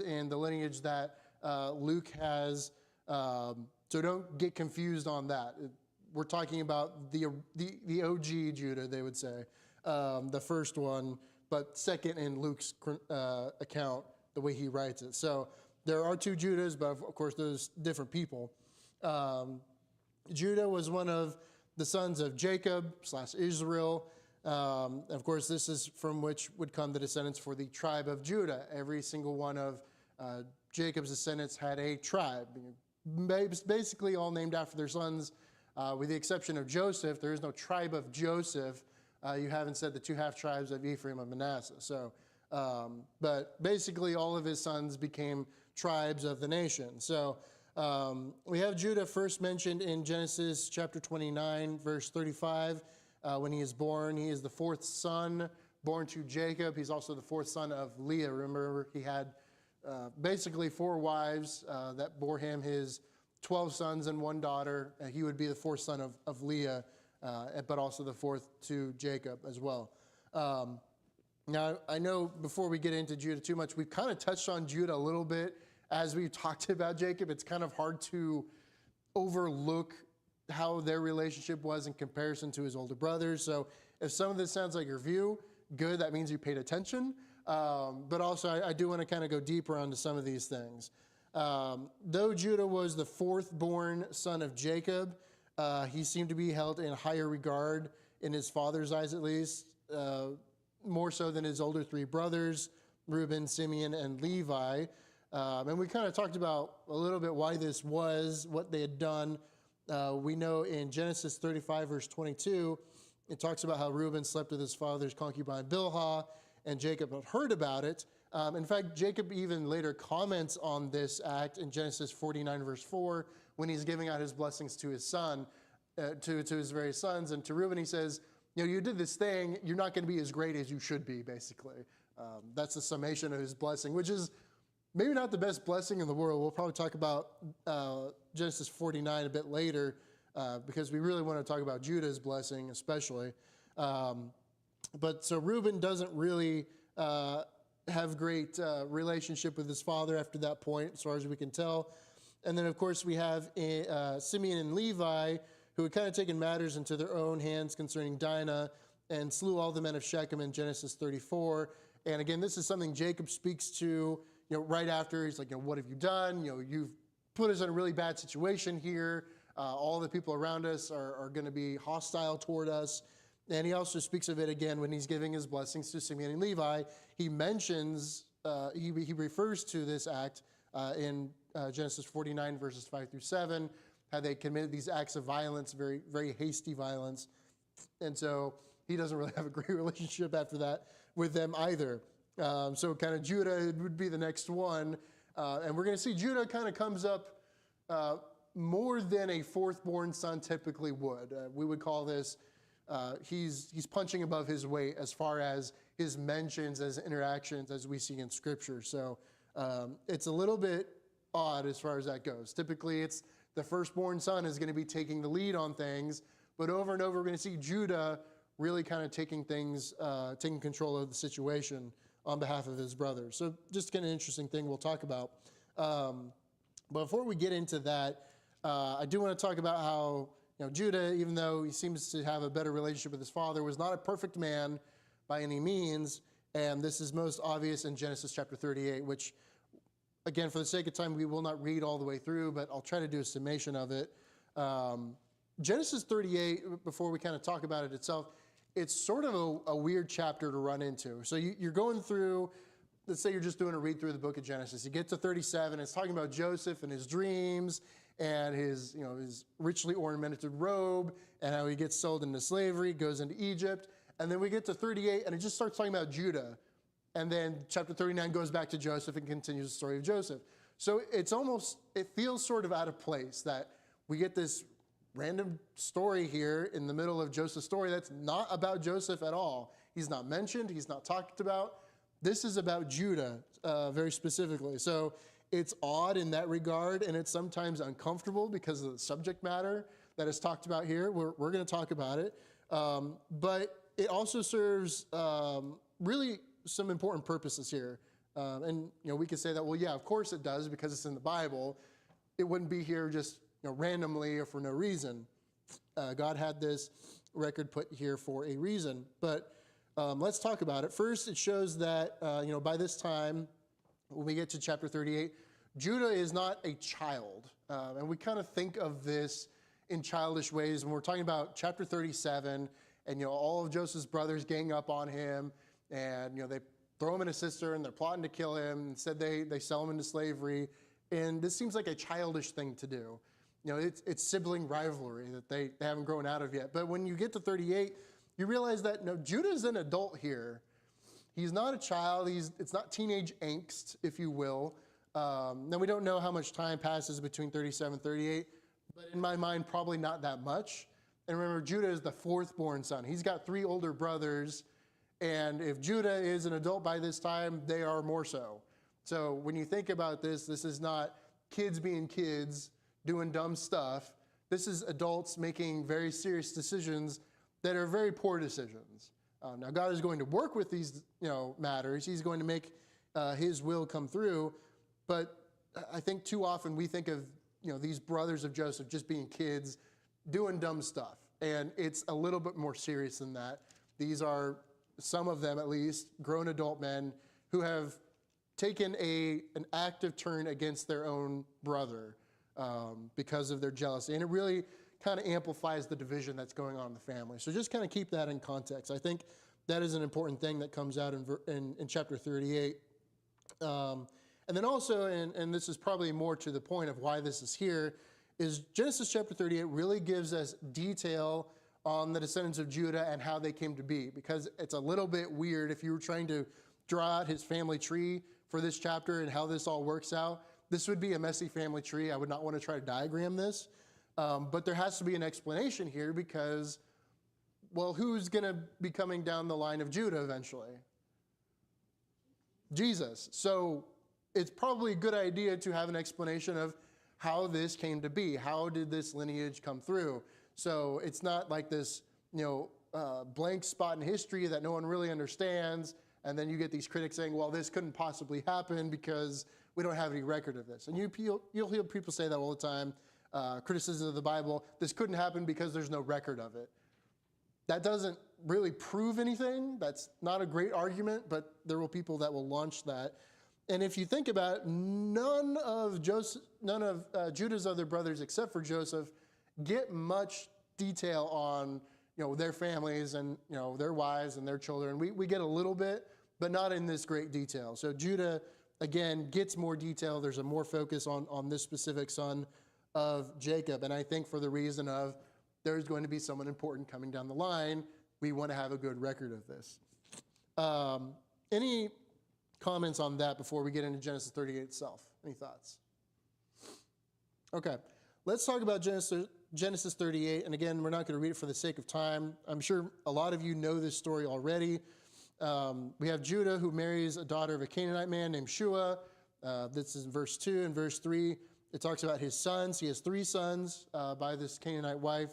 in the lineage that Luke has. So don't get confused on that. We're talking about the OG Judah, they would say, the first one, but second in Luke's account, the way he writes it. So there are two Judahs, but of course there's different people. Judah was one of the sons of Jacob / Israel. Of course, this is from which would come the descendants for the tribe of Judah. Every single one of Jacob's descendants had a tribe, basically all named after their sons, with the exception of Joseph. There is no tribe of Joseph. You haven't said the two half tribes of Ephraim and Manasseh. So, but basically all of his sons became tribes of the nation. So we have Judah first mentioned in Genesis chapter 29, verse 35. When he is born, he is the fourth son born to Jacob. He's also the fourth son of Leah. Remember, he had basically 4 wives that bore him his 12 sons and 1 daughter. He would be the fourth son of Leah, but also the fourth to Jacob as well. Now, I know before we get into Judah too much, we've kind of touched on Judah a little bit as we talked about Jacob. It's kind of hard to overlook how their relationship was in comparison to his older brothers. So if some of this sounds like a review, good, that means you paid attention. But also I do want to kind of go deeper onto some of these things. Though Judah was the fourth born son of Jacob, he seemed to be held in higher regard in his father's eyes, at least, more so than his older 3 brothers, Reuben, Simeon, and Levi. And we kind of talked about a little bit why this was, what they had done. We know in Genesis 35, verse 22, it talks about how Reuben slept with his father's concubine Bilhah, and Jacob had heard about it. In fact, Jacob even later comments on this act in Genesis 49, verse 4, when he's giving out his blessings to his son, to his various sons. And to Reuben, he says, you did this thing, you're not going to be as great as you should be, basically. That's the summation of his blessing, which is maybe not the best blessing in the world. We'll probably talk about Genesis 49 a bit later, because we really want to talk about Judah's blessing especially. But so Reuben doesn't really have great relationship with his father after that point, as far as we can tell. And then, of course, we have Simeon and Levi, who had kind of taken matters into their own hands concerning Dinah and slew all the men of Shechem in Genesis 34. And again, this is something Jacob speaks to, right after. He's like, what have you done? You've put us in a really bad situation here. All the people around us are going to be hostile toward us. And he also speaks of it again when he's giving his blessings to Simeon and Levi. He mentions, he refers to this act in Genesis 49, verses 5 through 7, how they committed these acts of violence, very, very hasty violence. And so he doesn't really have a great relationship after that with them either. So kind of Judah would be the next one. And we're going to see Judah kind of comes up more than a fourth-born son typically would. We would call this, he's punching above his weight as far as his mentions, as interactions, as we see in Scripture. So it's a little bit odd as far as that goes. Typically, it's the firstborn son is going to be taking the lead on things, but over and over we're going to see Judah really kind of taking things, taking control of the situation on behalf of his brothers. So just kind of an interesting thing we'll talk about. But before we get into that, I do want to talk about how Judah, even though he seems to have a better relationship with his father, was not a perfect man by any means. And this is most obvious in Genesis chapter 38, which, again, for the sake of time, we will not read all the way through, but I'll try to do a summation of it. Genesis 38, before we kind of talk about it itself, it's sort of a weird chapter to run into. So you're going through, let's say you're just doing a read through the book of Genesis. You get to 37, it's talking about Joseph and his dreams and his richly ornamented robe and how he gets sold into slavery, goes into Egypt. And then we get to 38 and it just starts talking about Judah. And then chapter 39 goes back to Joseph and continues the story of Joseph. So it feels sort of out of place that we get this random story here in the middle of Joseph's story that's not about Joseph at all. He's not mentioned. He's not talked about. This is about Judah very specifically. So it's odd in that regard, and it's sometimes uncomfortable because of the subject matter that is talked about here. We're going to talk about it. But it also serves really some important purposes here. And we could say that, well, yeah, of course it does because it's in the Bible. It wouldn't be here just randomly or for no reason. God had this record put here for a reason. But let's talk about it. First, it shows that by this time, when we get to chapter 38, Judah is not a child. And we kind of think of this in childish ways when we're talking about chapter 37 and all of Joseph's brothers gang up on him, and they throw him in a cistern, they're plotting to kill him. Instead, they sell him into slavery. And this seems like a childish thing to do. It's sibling rivalry that they haven't grown out of yet. But when you get to 38, you realize that no, Judah's an adult here. He's not a child. It's not teenage angst, if you will. Now, we don't know how much time passes between 37 and 38, but in my mind, probably not that much. And remember, Judah is the fourth born son. He's got 3 older brothers, and if Judah is an adult by this time, they are more so. So when you think about this, this is not kids being kids doing dumb stuff. This is adults making very serious decisions that are very poor decisions. Now, God is going to work with these matters. He's going to make his will come through. But I think too often we think of these brothers of Joseph just being kids doing dumb stuff. And it's a little bit more serious than that. These are, some of them at least, grown adult men who have taken an active turn against their own brother because of their jealousy. And it really kind of amplifies the division that's going on in the family. So just kind of keep that in context. I think that is an important thing that comes out in chapter 38. And then also, and this is probably more to the point of why this is here, is Genesis chapter 38 really gives us detail on the descendants of Judah and how they came to be, because it's a little bit weird if you were trying to draw out his family tree for this chapter and how this all works out. This would be a messy family tree. I would not want to try to diagram this, but there has to be an explanation here because, well, who's going to be coming down the line of Judah eventually? Jesus. So it's probably a good idea to have an explanation of how this came to be. How did this lineage come through? So it's not like this, blank spot in history that no one really understands, and then you get these critics saying, well, this couldn't possibly happen because we don't have any record of this. And you'll hear people say that all the time, criticism of the Bible, this couldn't happen because there's no record of it. That doesn't really prove anything. That's not a great argument, but there will people that will launch that. And if you think about it, none of Judah's other brothers, except for Joseph, get much detail on their families and their wives and their children. We get a little bit, but not in this great detail. So Judah, again, gets more detail. There's a more focus on this specific son of Jacob. And I think for the reason of there's going to be someone important coming down the line, we want to have a good record of this. Any comments on that before we get into Genesis 38 itself? Any thoughts? Okay, let's talk about Genesis 38. And again, we're not going to read it for the sake of time. I'm sure a lot of you know this story already. We have Judah who marries a daughter of a Canaanite man named Shua. This is in verse 2. In verse 3, it talks about his sons. He has 3 sons by this Canaanite wife,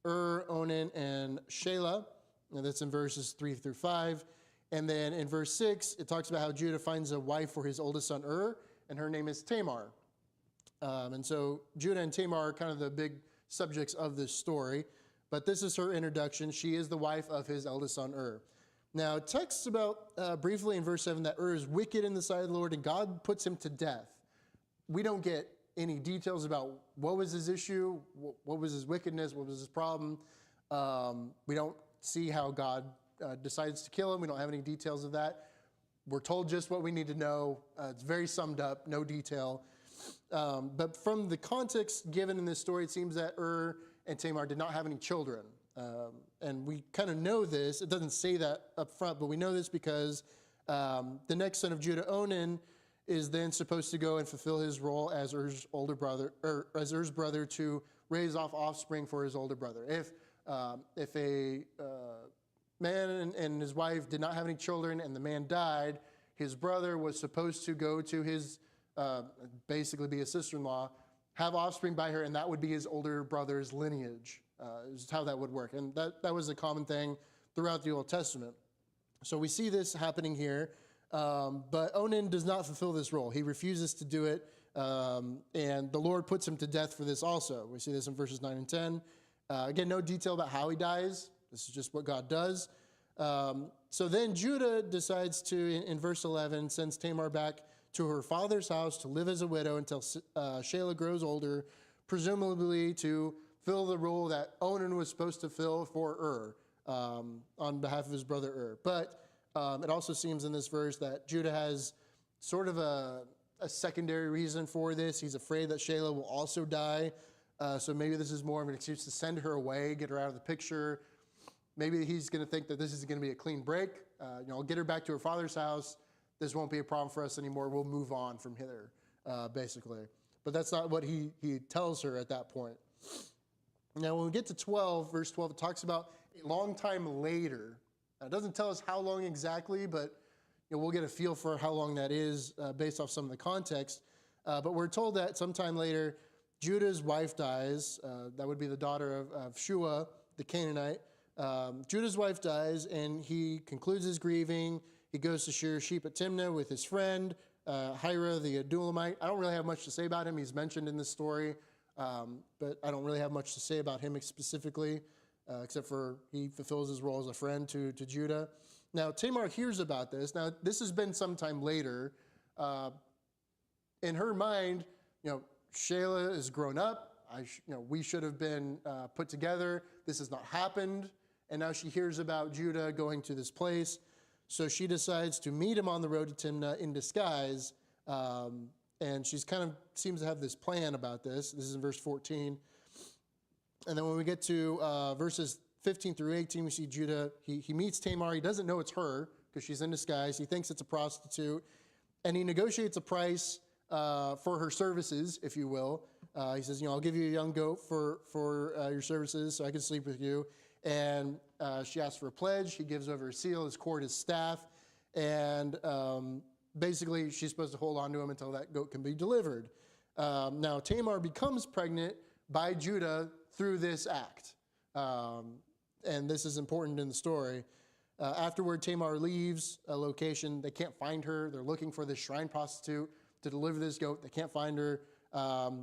Onan, and Shelah. And that's in verses 3 through 5. And then in verse 6, it talks about how Judah finds a wife for his oldest son, and her name is Tamar. And so Judah and Tamar are kind of the big subjects of this story. But this is her introduction. She is the wife of his eldest son, Now, it texts about briefly in verse 7 that is wicked in the sight of the Lord, and God puts him to death. We don't get any details about what was his issue, what was his wickedness, what was his problem. We don't see how God decides to kill him. We don't have any details of that. We're told just what we need to know. It's very summed up, no detail. But from the context given in this story, it seems that and Tamar did not have any children. And we kind of know this. It doesn't say that up front, but we know this because the next son of Judah, Onan, is then supposed to go and fulfill his role as Er's older brother, or as Er's brother, to raise off offspring for his older brother. If a man and his wife did not have any children and the man died, his brother was supposed to go to his, basically be a sister-in-law, have offspring by her, and that would be his older brother's lineage. Is how that would work. And that was a common thing throughout the Old Testament. So we see this happening here. But Onan does not fulfill this role. He refuses to do it, and the Lord puts him to death for this also. We see this in verses 9 and 10. Again, no detail about how he dies. This is just what God does. So then Judah decides to, in verse 11, sends Tamar back to her father's house to live as a widow until Shelah grows older, presumably to fill the role that Onan was supposed to fill for on behalf of his brother Ur. But it also seems in this verse that Judah has sort of a secondary reason for this. He's afraid that Shelah will also die. So maybe this is more of an excuse to send her away, get her out of the picture. Maybe he's going to think that this is going to be a clean break. I'll get her back to her father's house. This won't be a problem for us anymore. We'll move on from hither, basically. But that's not what he tells her at that point. Now, when we get to 12, verse 12, it talks about a long time later. Now, it doesn't tell us how long exactly, but we'll get a feel for how long that is based off some of the context. But we're told that sometime later, Judah's wife dies. That would be the daughter of Shua, the Canaanite. Judah's wife dies, and he concludes his grieving. He goes to shear sheep at Timnah with his friend, Hira the Adulamite. I don't really have much to say about him. He's mentioned in this story, but I don't really have much to say about him specifically, except for he fulfills his role as a friend to Judah. Now, Tamar hears about this. Now, this has been some time later. In her mind, Shelah is grown up. We should have been put together. This has not happened. And now she hears about Judah going to this place. So she decides to meet him on the road to Timnah in disguise. And she's kind of seems to have this plan about this. This is in verse 14. And then when we get to verses 15 through 18, we see Judah. He meets Tamar. He doesn't know it's her because she's in disguise. He thinks it's a prostitute. And he negotiates a price for her services, if you will. He says, I'll give you a young goat for your services so I can sleep with you. And she asks for a pledge. He gives over his seal, his cord, his staff. And basically, she's supposed to hold on to him until that goat can be delivered. Now, Tamar becomes pregnant by Judah through this act. And this is important in the story. Afterward, Tamar leaves a location. They can't find her. They're looking for this shrine prostitute to deliver this goat. They can't find her.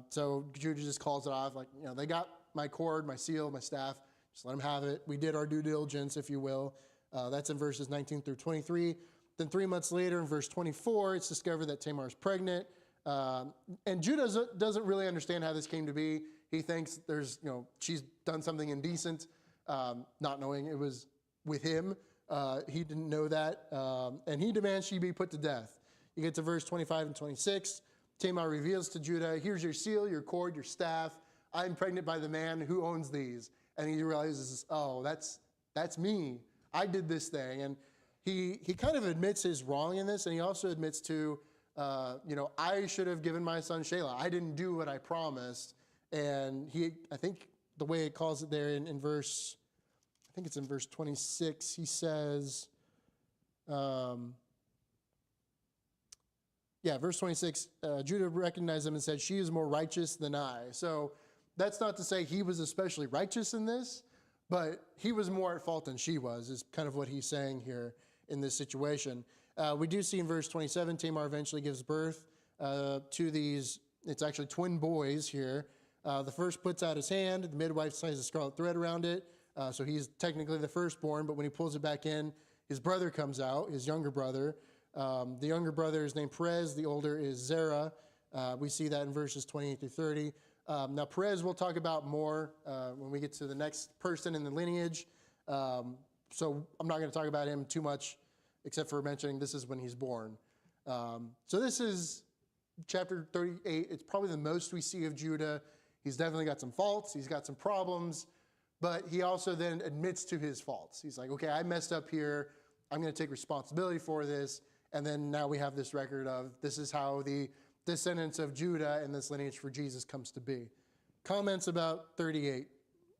So Judah just calls it off. They got my cord, my seal, my staff. Just let them have it. We did our due diligence, if you will. That's in verses 19 through 23. Then 3 months later, in verse 24, it's discovered that Tamar is pregnant. And Judah doesn't really understand how this came to be. He thinks she's done something indecent, not knowing it was with him. He didn't know that. And he demands she be put to death. You get to verse 25 and 26. Tamar reveals to Judah, here's your seal, your cord, your staff. I'm pregnant by the man who owns these. And he realizes, oh, that's me. I did this thing. And he kind of admits his wrong in this. And he also admits to, I should have given my son Shelah. I didn't do what I promised. And I think the way it calls it there in verse, I think it's in verse 26, he says, verse 26, Judah recognized him and said, she is more righteous than I. So that's not to say he was especially righteous in this, but he was more at fault than she was, is kind of what he's saying here in this situation. We do see in verse 27, Tamar eventually gives birth to these, it's actually twin boys here. The first puts out his hand, the midwife ties a scarlet thread around it, so he's technically the firstborn, but when he pulls it back in, his brother comes out, his younger brother. The younger brother is named Perez, the older is Zerah. We see that in verses 28 through 30. Now, Perez we'll talk about more when we get to the next person in the lineage. So I'm not going to talk about him too much, except for mentioning this is when he's born. So this is chapter 38. It's probably the most we see of Judah. He's definitely got some faults. He's got some problems. But he also then admits to his faults. He's like, okay, I messed up here. I'm going to take responsibility for this. And then now we have this record of this is how the descendants of Judah and this lineage for Jesus comes to be. Comments about 38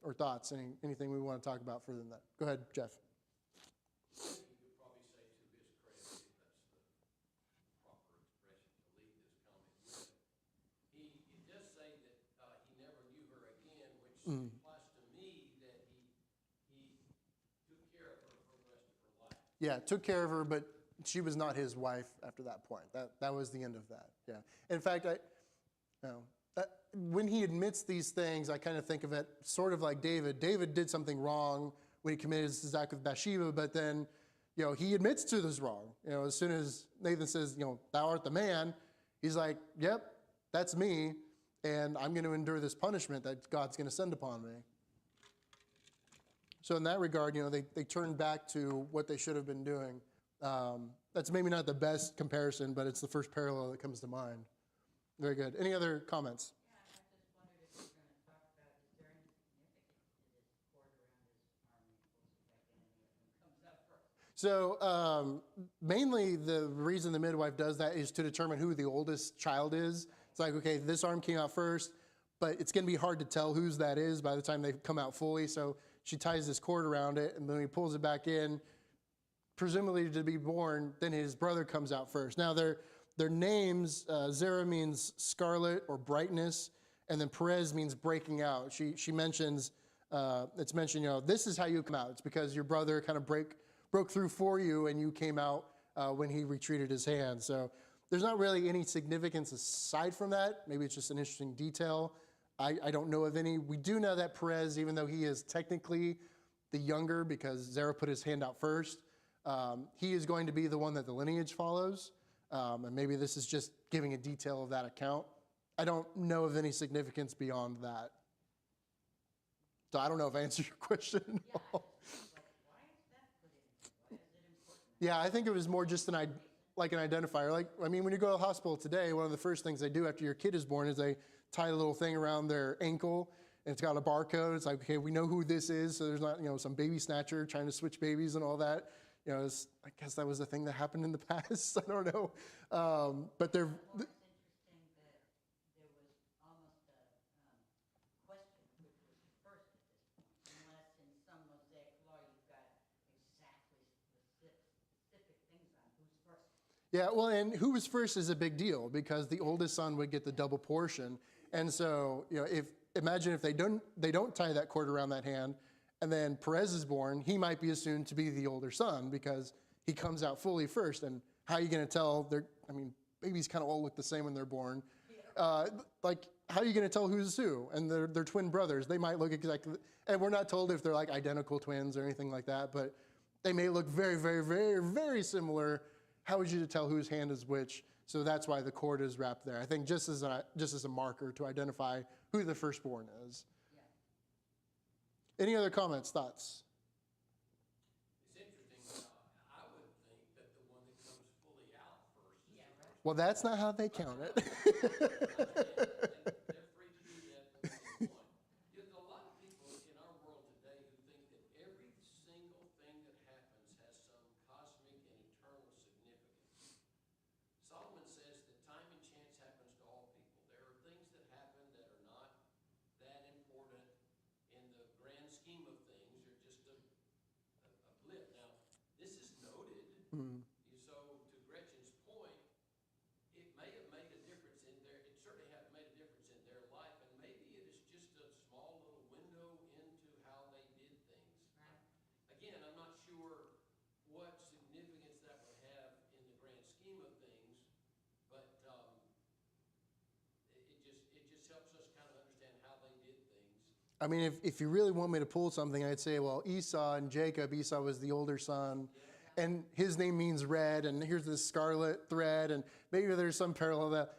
or thoughts? Anything we want to talk about further than that? Go ahead, Jeff. You could probably say to his credit, if that's the proper expression to lead this comment with. It does say that he never knew her again, which implies to me that he took care of her for the rest of her life. Yeah, took care of her, but she was not his wife after that point. That was the end of that. Yeah. In fact, when he admits these things, I kind of think of it sort of like David. David did something wrong when he committed this act with Bathsheba, but then, he admits to this wrong. As soon as Nathan says, thou art the man, he's like, yep, that's me, and I'm going to endure this punishment that God's going to send upon me. So in that regard, they turn back to what they should have been doing. That's maybe not the best comparison, but it's the first parallel that comes to mind. Very good. Any other comments? Yeah, I just wondered if you're going to talk about, is there any significance to this cord around his arm ankles if like any of them comes up first? So mainly the reason the midwife does that is to determine who the oldest child is. It's like, okay, this arm came out first, but it's going to be hard to tell whose that is by the time they come out fully. So she ties this cord around it, and then he pulls it back in, presumably to be born. Then his brother comes out first. Now their names, Zerah means scarlet or brightness, and then Perez means breaking out. She mentions, it's mentioned, this is how you come out. It's because your brother kind of broke through for you, and you came out when he retreated his hand. So there's not really any significance aside from that. Maybe it's just an interesting detail. I don't know of any. We do know that Perez, even though he is technically the younger because Zerah put his hand out first, he is going to be the one that the lineage follows. And maybe this is just giving a detail of that account. I don't know of any significance beyond that. So I don't know if I answered your question at all. Why is that put in? Why is it important? Yeah, I think it was more just an identifier. When you go to the hospital today, one of the first things they do after your kid is born is they tie a little thing around their ankle, and it's got a barcode. It's like, okay, we know who this is, so there's not, some baby snatcher trying to switch babies and all that. I guess that was a thing that happened in the past. I don't know. But they're... Well, it's interesting that there was almost a question which was first at this point, unless in some Mosaic law you've got exactly specific things on who's first. Yeah, well, and who was first is a big deal because the oldest son would get the double portion. And so, imagine if they don't tie that cord around that hand, and then Perez is born, he might be assumed to be the older son because he comes out fully first. And how are you going to tell? Babies kind of all look the same when they're born. How are you going to tell who's who? And they're twin brothers. They might look exactly, and we're not told if they're like identical twins or anything like that, but they may look very, very, very, very similar. How would you tell whose hand is which? So that's why the cord is wrapped there. I think just as a marker to identify who the firstborn is. Any other comments, thoughts? It's interesting, I would think that the one that comes fully out first is the first. Well, that's not how they count it. They're free to do that the way they want. There's a lot of people in our world today who think that every single thing that happens has some cosmic and eternal significance. Solomon says that time and chance happens to all people. There are things that happen that are not that important in the grand scheme of things. They're just a blip. Now, this is noted. So, to Gretchen's point, it may have made a difference in their, it certainly have made a difference in their life, and maybe it is just a small little window into how they did things. Right. Again, I'm not sure what significance that would have in the grand scheme of things, but it just helps us kind of understand how they did things. I mean, if you really want me to pull something, I'd say, well, Esau and Jacob, Esau was the older son, and his name means red, and here's this scarlet thread, and maybe there's some parallel that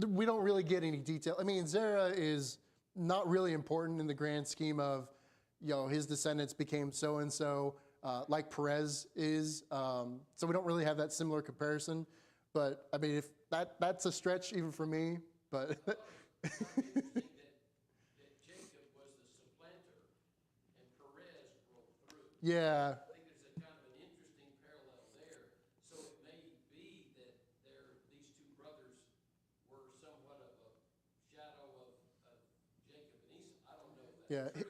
we don't really get any detail. I mean, Zerah is not really important in the grand scheme of, his descendants became so-and-so, like Perez is. So we don't really have that similar comparison. But, I mean, if that's a stretch even for me, but... Interesting that Jacob was the supplanter and Perez broke through. Yeah. I think there's a kind of an interesting parallel there. So it may be that these two brothers were somewhat of a shadow of Jacob and Esau. I don't know if that's Yeah,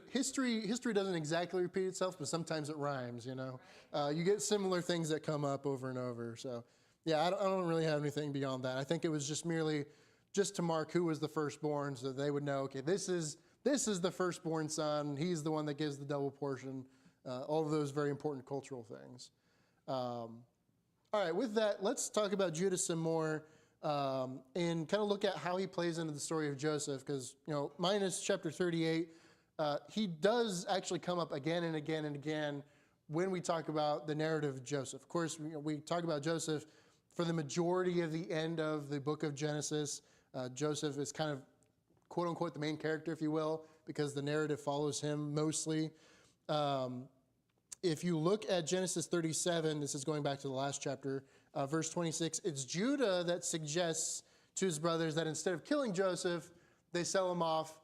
history doesn't exactly repeat itself, but sometimes it rhymes, You get similar things that come up over and over. So, yeah, I don't really have anything beyond that. I think it was just merely to mark who was the firstborn so that they would know, okay, this is the firstborn son. He's the one that gives the double portion. All of those very important cultural things. All All right, with that, let's talk about Judah some more and kind of look at how he plays into the story of Joseph, because, minus chapter 38, he does actually come up again and again and again when we talk about the narrative of Joseph. Of course, we talk about Joseph for the majority of the end of the book of Genesis. Joseph is kind of, quote unquote, the main character, if you will, because the narrative follows him mostly. If you look at Genesis 37, this is going back to the last chapter, verse 26, it's Judah that suggests to his brothers that instead of killing Joseph, they sell him off,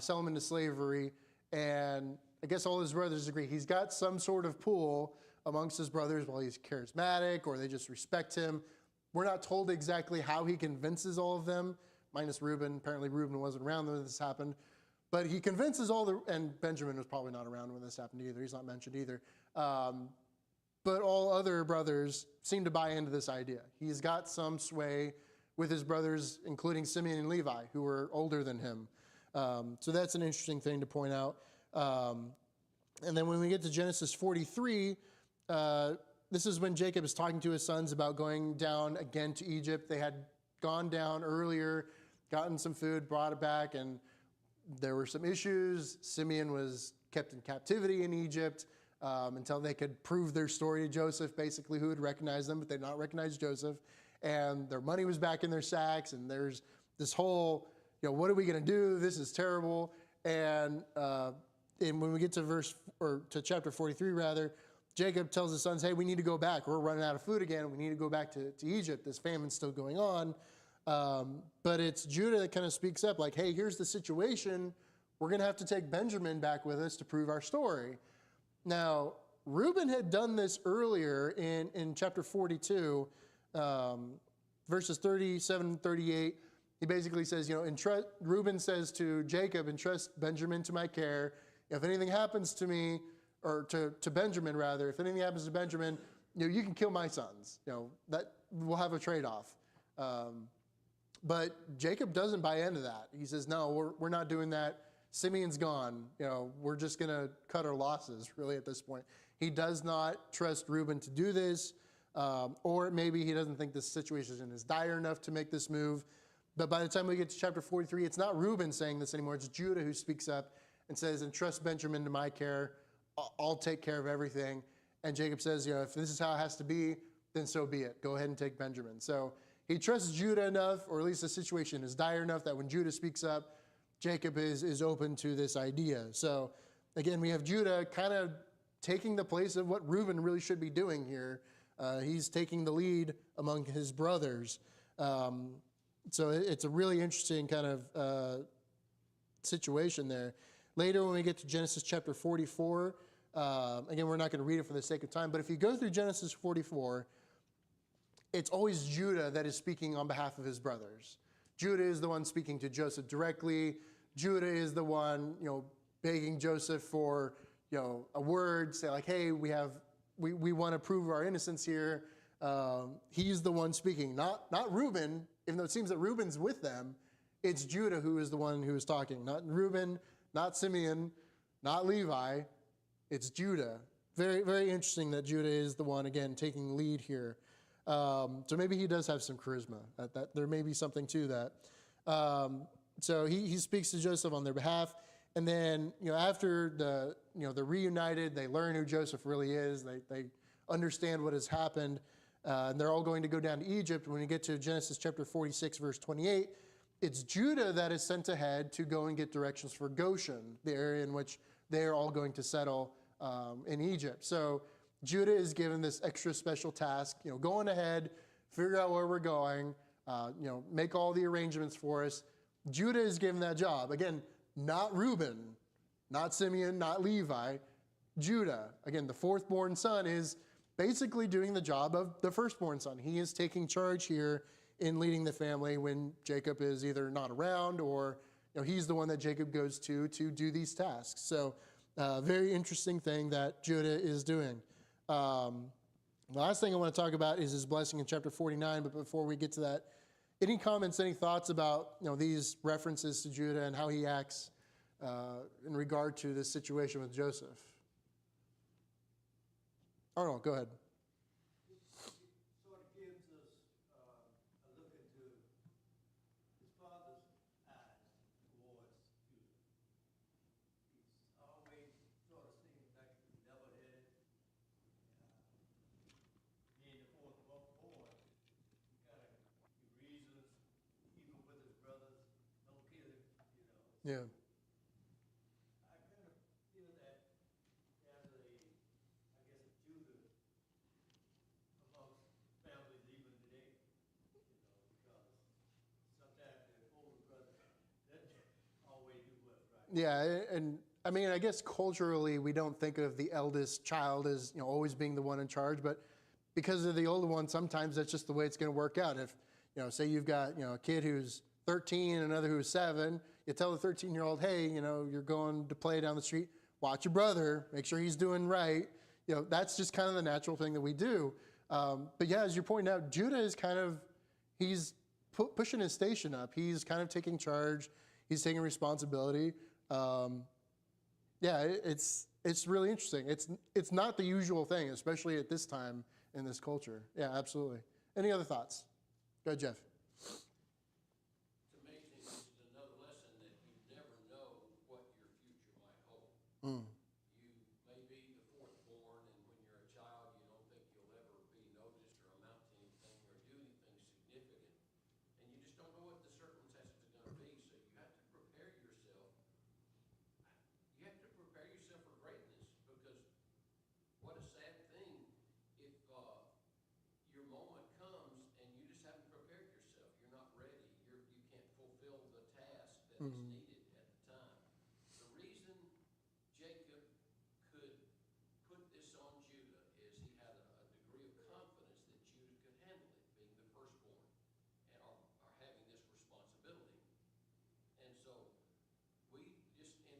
sell him into slavery. And I guess all his brothers agree. He's got some sort of pull amongst his brothers while he's charismatic or they just respect him. We're not told exactly how he convinces all of them, minus Reuben. Apparently Reuben wasn't around when this happened. But he convinces and Benjamin was probably not around when this happened either. He's not mentioned either. But all other brothers seem to buy into this idea. He's got some sway with his brothers, including Simeon and Levi, who were older than him. So that's an interesting thing to point out. And then when we get to Genesis 43, this is when Jacob is talking to his sons about going down again to Egypt. They had gone down earlier, gotten some food, brought it back, and there were some issues. Simeon was kept in captivity in Egypt until they could prove their story to Joseph, basically, who would recognize them, but they did not recognize Joseph. And their money was back in their sacks, and there's this whole, what are we going to do? This is terrible. And when we get to chapter 43, rather, Jacob tells his sons, hey, we need to go back. We're running out of food again. We need to go back to Egypt. This famine's still going on. But it's Judah that kind of speaks up like, hey, here's the situation. We're going to have to take Benjamin back with us to prove our story. Now, Reuben had done this earlier in chapter 42, verses 37 and 38. He basically says, Reuben says to Jacob, entrust Benjamin to my care. If anything happens to me, or to Benjamin rather, if anything happens to Benjamin, you can kill my sons. That we'll have a trade-off. But Jacob doesn't buy into that. He says, no, we're not doing that. Simeon's gone. We're just going to cut our losses, really, at this point. He does not trust Reuben to do this, or maybe he doesn't think this situation is dire enough to make this move. But by the time we get to chapter 43, it's not Reuben saying this anymore. It's Judah who speaks up and says, entrust Benjamin to my care. I'll take care of everything. And Jacob says, if this is how it has to be, then so be it. Go ahead and take Benjamin. So he trusts Judah enough, or at least the situation is dire enough that when Judah speaks up, Jacob is open to this idea. So again, we have Judah kind of taking the place of what Reuben really should be doing here. He's taking the lead among his brothers. So it's a really interesting kind of situation there. Later, when we get to Genesis chapter 44, again, we're not going to read it for the sake of time, but if you go through Genesis 44, it's always Judah that is speaking on behalf of his brothers. Judah is the one speaking to Joseph directly. Judah is the one, begging Joseph for, a word, say like, hey, we want to prove our innocence here. He's the one speaking, not Reuben, even though it seems that Reuben's with them. It's Judah who is the one who is talking, not Reuben, not Simeon, not Levi. It's Judah. Very, very interesting that Judah is the one, again, taking lead here. So maybe he does have some charisma. That there may be something to that. So he speaks to Joseph on their behalf. And then, after they're reunited, they learn who Joseph really is. They understand what has happened. And they're all going to go down to Egypt. When you get to Genesis chapter 46, verse 28, it's Judah that is sent ahead to go and get directions for Goshen, the area in which they are all going to settle in Egypt. So Judah is given this extra special task, going ahead, figure out where we're going, make all the arrangements for us. Judah is given that job. Again, not Reuben, not Simeon, not Levi, Judah. Again, the fourth-born son is basically doing the job of the firstborn son. He is taking charge here in leading the family when Jacob is either not around or he's the one that Jacob goes to do these tasks. So very interesting thing that Judah is doing. The last thing I want to talk about is his blessing in chapter 49, but before we get to that, any comments, any thoughts about these references to Judah and how he acts in regard to this situation with Joseph? Arnold, go ahead. So Yeah. I kind of feel that as a, I guess, a Judah amongst families even today, because sometimes the older brother doesn't always do what's right. Yeah, and I mean, I guess culturally we don't think of the eldest child as always being the one in charge, but because of the older one, sometimes that's just the way it's going to work out. If say you've got a kid who's 13 and another who's 7, you tell the 13-year-old, hey, you're going to play down the street, watch your brother, make sure he's doing right. That's just kind of the natural thing that we do. But yeah, as you're pointing out, Judah is he's pushing his station up. He's kind of taking charge. He's taking responsibility. Yeah, it's really interesting. It's not the usual thing, especially at this time in this culture. Yeah, absolutely. Any other thoughts? Go ahead, Jeff. It's amazing, this is another lesson that you never know what your future might hold. Mm. You may be the fourth born, and when you're a child, you don't think you'll ever be noticed or amount to anything or do anything significant. And you just don't know what the circumstances are going to be, so you have to prepare yourself. You have to prepare yourself for greatness, because what a sad thing if your moment comes and you just haven't prepared yourself. You're not ready. You can't fulfill the task that is needed at the time. The reason Jacob could put this on Judah is he had a degree of confidence that Judah could handle it, being the firstborn, and are having this responsibility. And so we just need to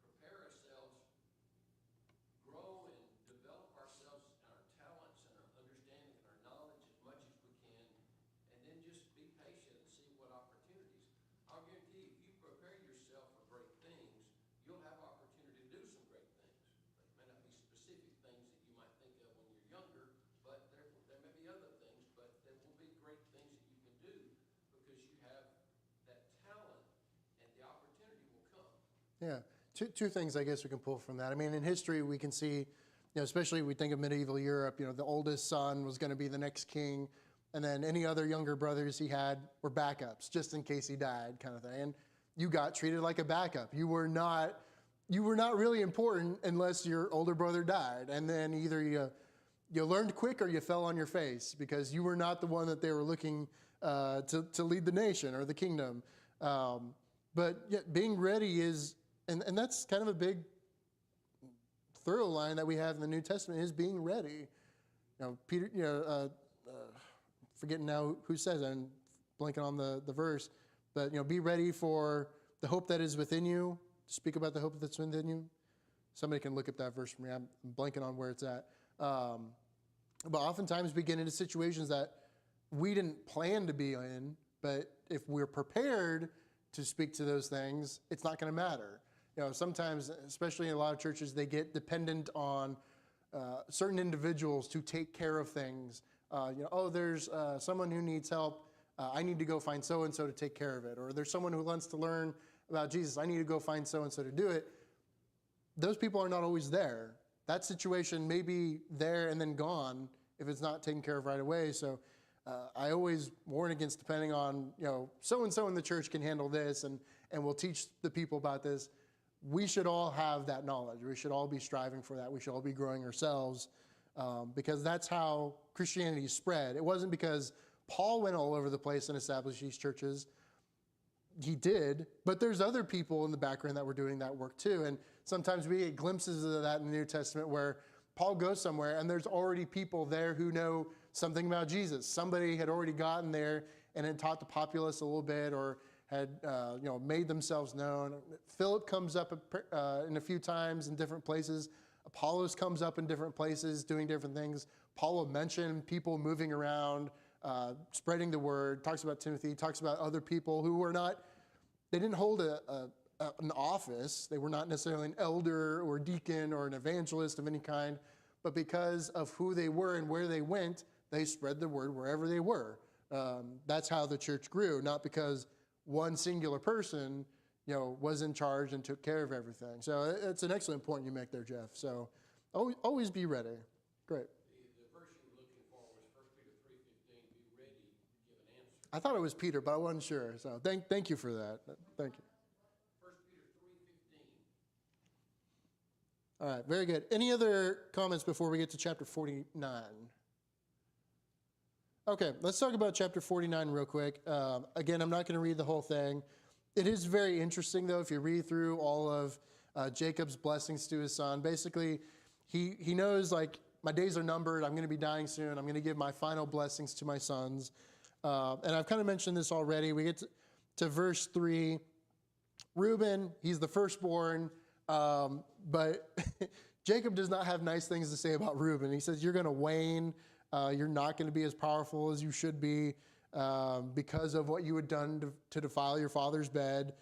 prepare ourselves, grow and develop ourselves and our talents and our understanding and our knowledge as much as we can, and then just be patient and see what opportunities. I'll guarantee you, if you prepare yourself for great things, you'll have opportunity to do some great things. They may not be specific things that you might think of when you're younger, but there may be other things, but there will be great things that you can do because you have that talent, and the opportunity will come. Yeah, two things I guess we can pull from that. I mean, in history we can see, especially we think of medieval Europe, the oldest son was going to be the next king, and then any other younger brothers he had were backups, just in case he died, kind of thing. And you got treated like a backup. You were not really important unless your older brother died, and then either you learned quick or you fell on your face because you were not the one that they were looking to lead the nation or the kingdom. But yet being ready is, and that's kind of a big thorough line that we have in the New Testament, is being ready. Peter, forgetting now who says it, and blanking on the verse, but be ready for the hope that is within you. Speak about the hope that's within you. Somebody can look up that verse for me. I'm blanking on where it's at. But oftentimes we get into situations that we didn't plan to be in, but if we're prepared to speak to those things, it's not going to matter. Sometimes, especially in a lot of churches, they get dependent on certain individuals to take care of things. There's someone who needs help. I need to go find so-and-so to take care of it. Or there's someone who wants to learn about Jesus. I need to go find so-and-so to do it. Those people are not always there. That situation may be there and then gone if it's not taken care of right away. So I always warn against depending on, so-and-so in the church can handle this and will teach the people about this. We should all have that knowledge. We should all be striving for that. We should all be growing ourselves because that's how Christianity spread. It wasn't because Paul went all over the place and established these churches. He did, but there's other people in the background that were doing that work too. And sometimes we get glimpses of that in the New Testament where Paul goes somewhere and there's already people there who know something about Jesus. Somebody had already gotten there and had taught the populace a little bit or had made themselves known. Philip comes up in a few times in different places. Apollos comes up in different places doing different things. Paul will mention people moving around, spreading the word, talks about Timothy, talks about other people who were not, they didn't hold an office. They were not necessarily an elder or deacon or an evangelist of any kind, but because of who they were and where they went, they spread the word wherever they were. That's how the church grew, not because one singular person, was in charge and took care of everything. So it's an excellent point you make there, Jeff. So always be ready. Great. The verse you were looking for was 1 Peter 3:15, be ready to give an answer. I thought it was Peter, but I wasn't sure. So thank you for that. Thank you. All right, very good. Any other comments before we get to chapter 49? Okay, let's talk about chapter 49 real quick. Again, I'm not going to read the whole thing. It is very interesting, though, if you read through all of Jacob's blessings to his son. Basically, he knows, like, my days are numbered. I'm going to be dying soon. I'm going to give my final blessings to my sons. And I've kind of mentioned this already. We get to verse 3. Reuben, he's the firstborn, but Jacob does not have nice things to say about Reuben. He says, you're going to wane. You're not going to be as powerful as you should be because of what you had done to defile your father's bed.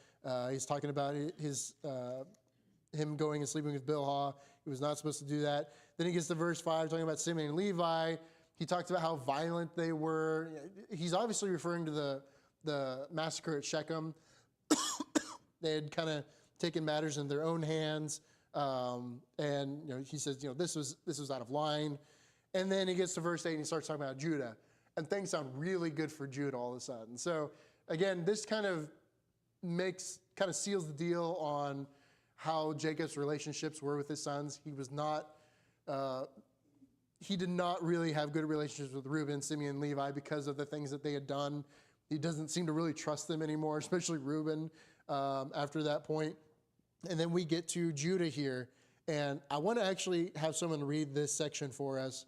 He's talking about him going and sleeping with Bilhah. He was not supposed to do that. Then he gets to verse 5, talking about Simeon and Levi. He talks about how violent they were. He's obviously referring to the massacre at Shechem. They had kind of taken matters in their own hands. And he says, this was out of line. And then he gets to verse 8 and he starts talking about Judah. And things sound really good for Judah all of a sudden. So again, this kind of seals the deal on how Jacob's relationships were with his sons. He did not really have good relationships with Reuben, Simeon, and Levi because of the things that they had done. He doesn't seem to really trust them anymore, especially Reuben after that point. And then we get to Judah here. And I want to actually have someone read this section for us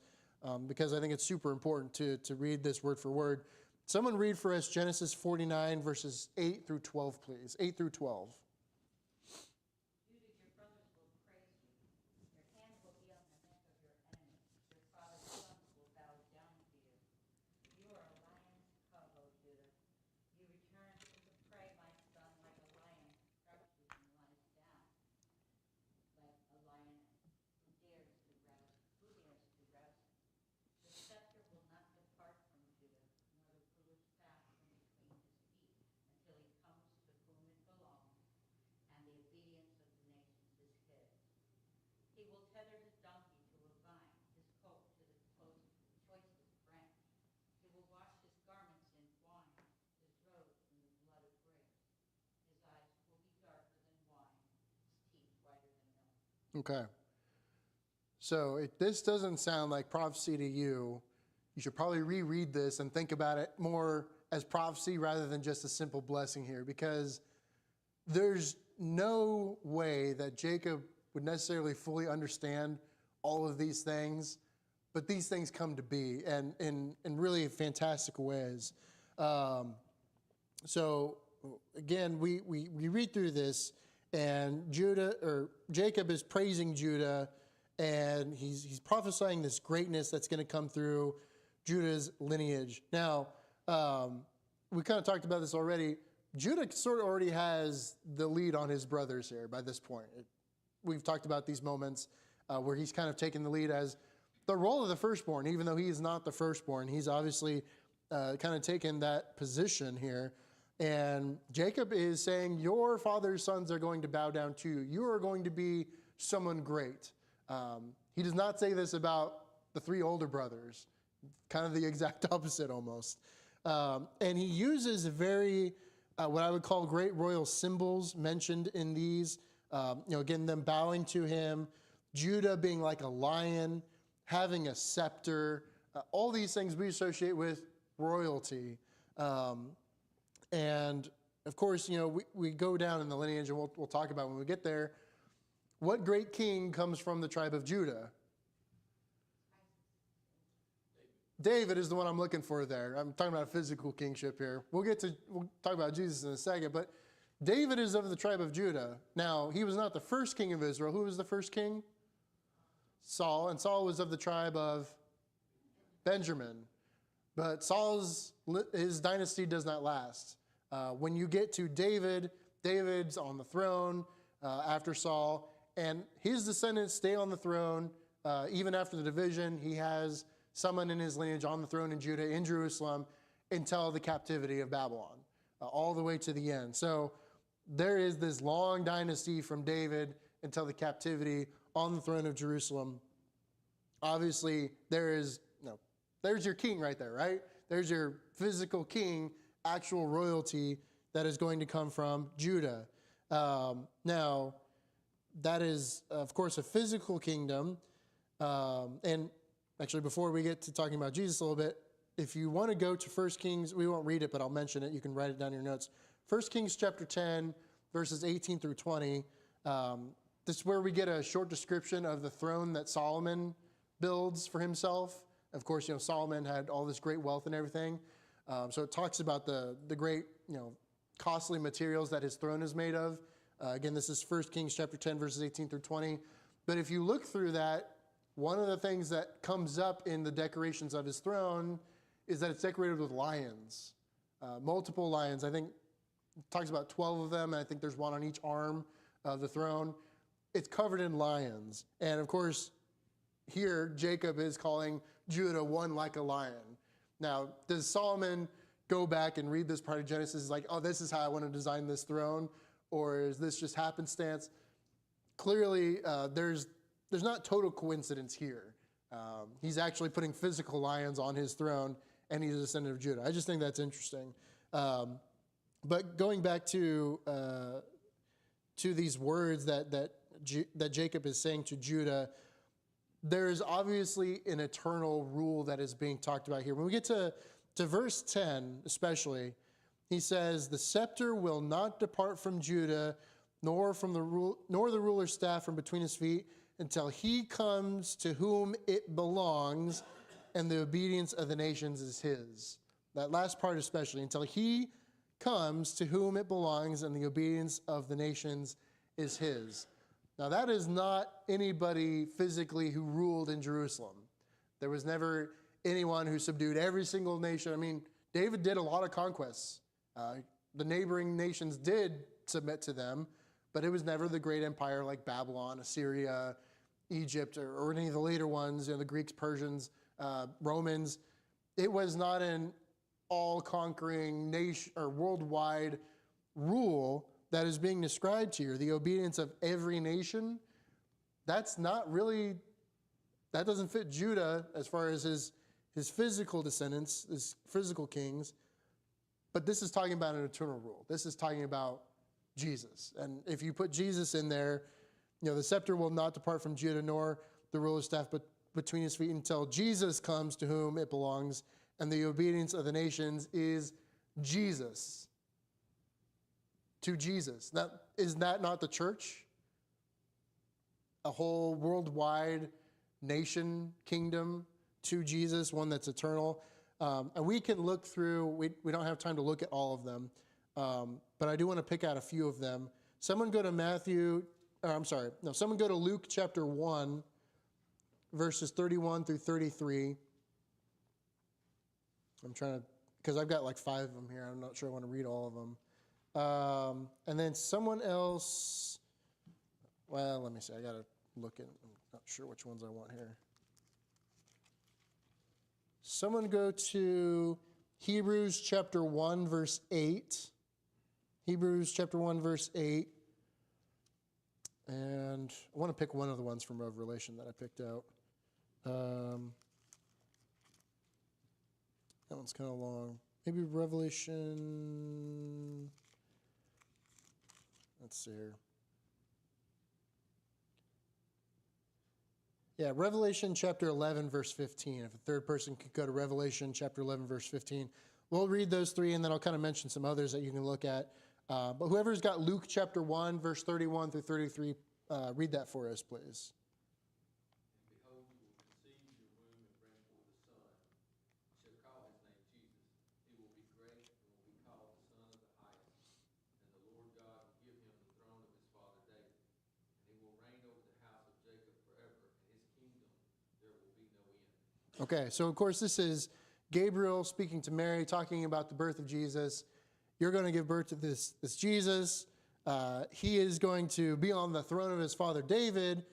because I think it's super important to read this word for word. Someone read for us Genesis 49, verses 8 through 12, please. 8 through 12. Judah, your brothers will praise you. Your hand will be on the neck of your enemies. Your father's sons will bow down to you. You are a lion's cub, O Judah. You return to the prey, my son, like a lion crouches and lies down, like a lioness who dares to rouse. The scepter will not depart from Judah, nor the ruler's staff from between his feet, until he comes to whom it belongs, and the obedience of the nations is his. He will tether his donkey to a vine, his colt to the choicest branch. He will wash his garments in wine, his robes in the blood of grapes. His eyes will be darker than wine, his teeth whiter than milk. Okay. So if this doesn't sound like prophecy to you, you should probably reread this and think about it more as prophecy rather than just a simple blessing here, because there's no way that Jacob would necessarily fully understand all of these things, but these things come to be and in really fantastic ways. So again, we read through this, and Jacob is praising Judah, and he's prophesying this greatness that's going to come through Judah's lineage. Now, we kind of talked about this already. Judah sort of already has the lead on his brothers here by this point. We've talked about these moments where he's kind of taken the lead as the role of the firstborn, even though he is not the firstborn. He's obviously kind of taken that position here. And Jacob is saying, your father's sons are going to bow down to you. You are going to be someone great. He does not say this about the three older brothers, kind of the exact opposite almost. And he uses very, what I would call great royal symbols mentioned in these. Again, them bowing to him, Judah being like a lion, having a scepter, all these things we associate with royalty. And of course, we go down in the lineage, and we'll talk about when we get there. What great king comes from the tribe of Judah? David is the one I'm looking for there. I'm talking about a physical kingship here. We'll talk about Jesus in a second, but David is of the tribe of Judah. Now, he was not the first king of Israel. Who was the first king? Saul, and Saul was of the tribe of Benjamin. But his dynasty does not last. When you get to David, David's on the throne after Saul, and his descendants stay on the throne. Even after the division, he has someone in his lineage on the throne in Judah, in Jerusalem, until the captivity of Babylon, all the way to the end. So there is this long dynasty from David until the captivity on the throne of Jerusalem. Obviously, there's your king right there, right? There's your physical king, actual royalty that is going to come from Judah. Now, that is, of course, a physical kingdom. And actually, before we get to talking about Jesus a little bit, if you want to go to 1 Kings, we won't read it, but I'll mention it. You can write it down in your notes. 1 Kings chapter 10, verses 18 through 20. This is where we get a short description of the throne that Solomon builds for himself. Of course, Solomon had all this great wealth and everything. So it talks about the great, costly materials that his throne is made of. Again, this is 1 Kings chapter 10, verses 18 through 20. But if you look through that, one of the things that comes up in the decorations of his throne is that it's decorated with lions, multiple lions. I think it talks about 12 of them, and I think there's one on each arm of the throne. It's covered in lions. And of course, here, Jacob is calling Judah one like a lion. Now, does Solomon go back and read this part of Genesis like, oh, this is how I want to design this throne? Or is this just happenstance? Clearly, there's not total coincidence here. He's actually putting physical lions on his throne, and he's a descendant of Judah. I just think that's interesting. But going back to these words that Jacob is saying to Judah, there is obviously an eternal rule that is being talked about here. When we get to verse 10 especially, he says, the scepter will not depart from Judah, nor the ruler's staff from between his feet, until he comes to whom it belongs, and the obedience of the nations is his. That last part especially, until he comes to whom it belongs, and the obedience of the nations is his. Now that is not anybody physically who ruled in Jerusalem. There was never anyone who subdued every single nation. I mean, David did a lot of conquests. The neighboring nations did submit to them, but it was never the great empire like Babylon, Assyria, Egypt, or any of the later ones, the Greeks, Persians, Romans. It was not an all-conquering nation or worldwide rule that is being described here. The obedience of every nation, that doesn't fit Judah as far as his physical descendants, his physical kings. But this is talking about an eternal rule. This is talking about Jesus. And if you put Jesus in there, the scepter will not depart from Judah, nor the ruler's staff but between his feet, until Jesus comes to whom it belongs, and the obedience of the nations is Jesus. To Jesus. Is that not the church? A whole worldwide nation, kingdom to Jesus, one that's eternal. And we can look through, we don't have time to look at all of them, but I do want to pick out a few of them. Someone go to Luke chapter 1, verses 31 through 33. I'm trying to, because I've got like 5 of them here. I'm not sure I want to read all of them. And then someone else, well, let me see. I got to look at, I'm not sure which ones I want here. Someone go to Hebrews chapter 1, verse 8. Hebrews chapter 1, verse 8. And I want to pick one of the ones from Revelation that I picked out. That one's kind of long. Maybe Revelation. Let's see here. Yeah, Revelation chapter 11, verse 15. If a third person could go to Revelation chapter 11, verse 15. We'll read those 3, and then I'll kind of mention some others that you can look at. But whoever's got Luke chapter 1, verse 31 through 33, read that for us, please. And behold, you will conceive in your womb and bring forth a son. You shall call his name Jesus. He will be great and will be called the Son of the Highest. And the Lord God will give him the throne of his father David. And he will reign over the house of Jacob forever, and his kingdom there will be no end. Okay, so of course this is Gabriel speaking to Mary, talking about the birth of Jesus. You're going to give birth to this Jesus. He is going to be on the throne of his father David.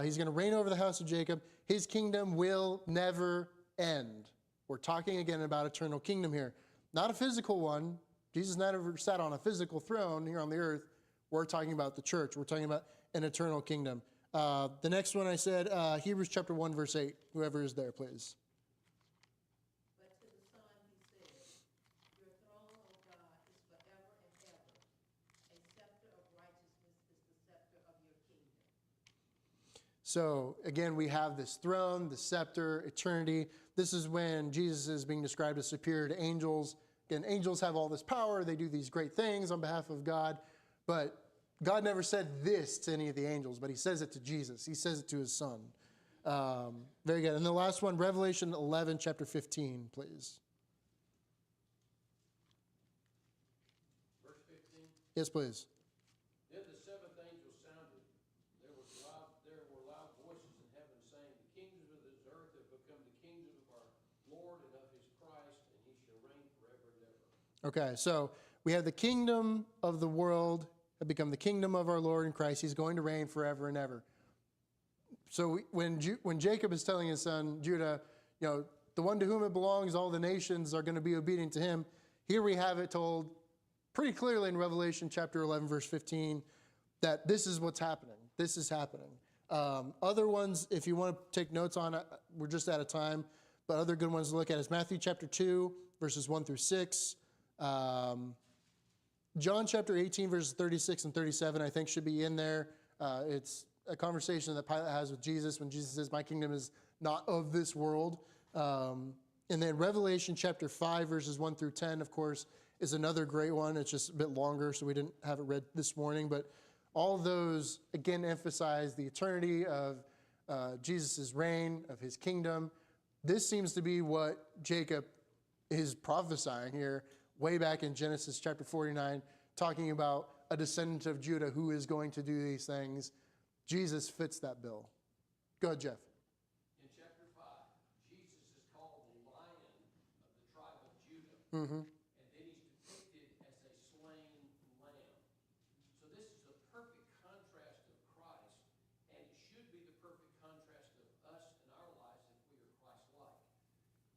He's going to reign over the house of Jacob. His kingdom will never end. We're talking again about eternal kingdom here. Not a physical one. Jesus never sat on a physical throne here on the earth. We're talking about the church. We're talking about an eternal kingdom. The next one I said, Hebrews chapter 1, verse 8. Whoever is there, please. But to the Son he said, your throne, O God, is forever and ever. A scepter of righteousness is the scepter of your kingdom. So again, we have this throne, the scepter, eternity. This is when Jesus is being described as superior to angels. Again, angels have all this power. They do these great things on behalf of God. But God never said this to any of the angels, but he says it to Jesus. He says it to his son. Very good. And the last one, Revelation 11, chapter 15, please. Verse 15. Yes, please. Then the seventh angel sounded. There were loud voices in heaven saying, the kingdoms of this earth have become the kingdom of our Lord and of his Christ, and he shall reign forever and ever. Okay, so we have the kingdom of the world have become the kingdom of our Lord in Christ. He's going to reign forever and ever. So when Jacob is telling his son Judah, the one to whom it belongs, all the nations are going to be obedient to him. Here we have it told pretty clearly in Revelation chapter 11, verse 15, that this is what's happening. This is happening. Other ones, if you want to take notes on it, we're just out of time, but other good ones to look at is Matthew chapter 2, verses 1 through 6. John chapter 18, verses 36 and 37, I think should be in there. It's a conversation that Pilate has with Jesus when Jesus says, my kingdom is not of this world. And then Revelation chapter 5, verses 1 through 10, of course, is another great one. It's just a bit longer, so we didn't have it read this morning. But all of those, again, emphasize the eternity of Jesus' reign, of his kingdom. This seems to be what Jacob is prophesying here way back in Genesis chapter 49, talking about a descendant of Judah who is going to do these things. Jesus fits that bill. Go ahead, Jeff. In chapter 5, Jesus is called the Lion of the tribe of Judah. Mm-hmm. And then he's depicted as a slain lamb. So this is a perfect contrast of Christ, and it should be the perfect contrast of us in our lives if we are Christ-like.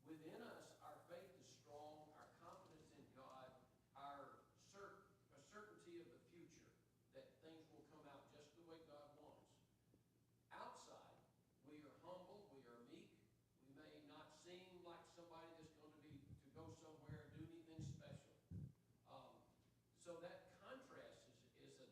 Within us, our faith is strong, our confidence in God, our certainty of the future, that things will come out just the way God wants. Outside, we are humble, we are meek, we may not seem like somebody that's going to go somewhere and do anything special. So that contrast is a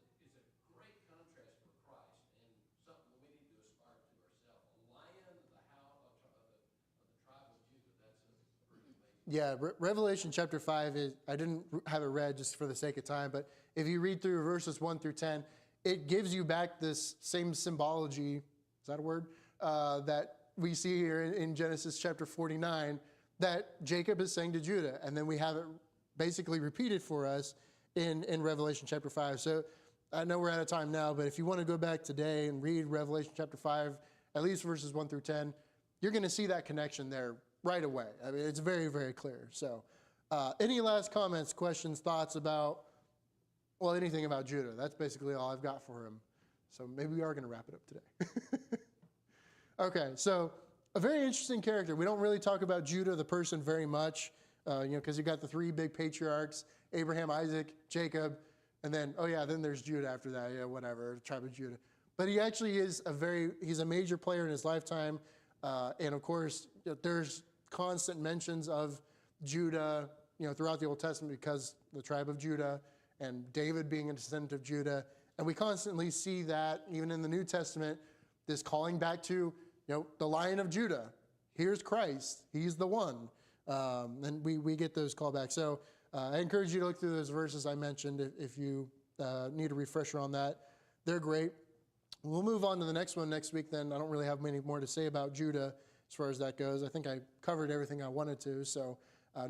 great contrast for Christ, and something that we need to aspire to ourselves. A lion of the tribe of Judah, that's a pretty amazing. Yeah, Revelation chapter 5 is, I didn't have it read just for the sake of time, but if you read through verses 1 through 10, it gives you back this same symbology, is that a word, that we see here in Genesis chapter 49, that Jacob is saying to Judah. And then we have it basically repeated for us in Revelation chapter 5. So I know we're out of time now, but if you want to go back today and read Revelation chapter 5, at least verses 1 through 10, you're going to see that connection there right away. I mean, it's very, very clear. So any last comments, questions, thoughts about, well, anything about Judah? That's basically all I've got for him. So maybe we are going to wrap it up today. Okay, so a very interesting character. We don't really talk about Judah, the person, very much, because you got the three big patriarchs, Abraham, Isaac, Jacob, and then, then there's Judah after that, whatever, tribe of Judah. But he actually is he's a major player in his lifetime. And of course, there's constant mentions of Judah, throughout the Old Testament because the tribe of Judah and David being a descendant of Judah. And we constantly see that even in the New Testament, this calling back to, the Lion of Judah. Here's Christ. He's the one. And we get those callbacks. So I encourage you to look through those verses I mentioned if you need a refresher on that. They're great. We'll move on to the next one next week then. I don't really have many more to say about Judah as far as that goes. I think I covered everything I wanted to. So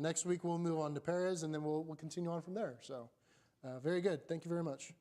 next week we'll move on to Perez, and then we'll continue on from there. So very good. Thank you very much.